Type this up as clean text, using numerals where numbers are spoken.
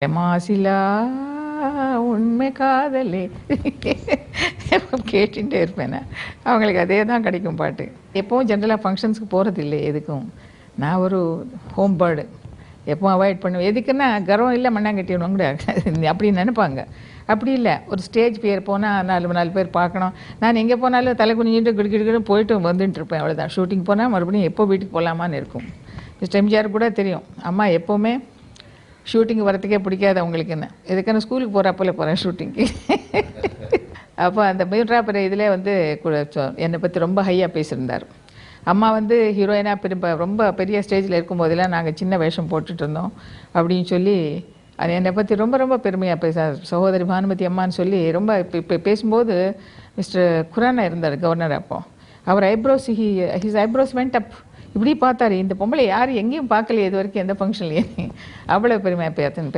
மாசிலா உண்மை காதலே கேட்டுட்டே இருப்பேன் நான். அவங்களுக்கு அதே தான் கிடைக்கும் பாட்டு. எப்போவும் ஜென்ரலாக ஃபங்க்ஷன்ஸுக்கு போகிறது இல்லை எதுக்கும். நான் ஒரு ஹோம் பேர்டு. எப்பவும் அவாய்ட் பண்ணுவேன். எதுக்குன்னா கர்வம் இல்லை மண்ணாங்கட்டிடணும் கூட அப்படின்னு நினைப்பாங்க. அப்படி இல்லை, ஒரு ஸ்டேஜ் பேர் போனால் நாலு பேர் பார்க்கணும். நான் எங்கே போனாலும் தலை குனிஞ்சிட்டு கிடுக்கிடுன்னு போயிட்டு வந்துட்டு இருப்பேன். அவ்வளோதான். ஷூட்டிங் போனால் மறுபடியும் எப்போ வீட்டுக்கு போகலாமான்னு இருக்கும். மிஸ்டர் எம்ஜிஆர் கூட தெரியும், அம்மா எப்போவுமே ஷூட்டிங் வரத்துக்கே பிடிக்காது அவங்களுக்கு. என்ன எதுக்கான ஸ்கூலுக்கு போகிறப்பல போகிறேன் ஷூட்டிங்க்கு. அப்போ அந்த மீட்ராப்பர் இதில் வந்து என்னை பற்றி ரொம்ப ஹையாக பேசியிருந்தார். அம்மா வந்து ஹீரோயினாக ரொம்ப பெரிய ஸ்டேஜில் இருக்கும்போதெல்லாம் நாங்கள் சின்ன வேஷம் போட்டுட்டு இருந்தோம் அப்படின்னு சொல்லி அது என்னை பற்றி ரொம்ப ரொம்ப பெருமையாக பேசார். சகோதரி பானுமதி அம்மான்னு சொல்லி ரொம்ப இப்போ பேசும்போது மிஸ்டர் குரானா இருந்தார் கவர்னர். அப்போ அவர் eyebrows his eyebrows went up. இப்படி பார்த்தாரு, இந்த பொம்பளை யார் எங்கேயும் பார்க்கலையே இது வரைக்கும் எந்த ஃபங்க்ஷன்லையே. அவ்வளோ பெருமையாக பேசினார்.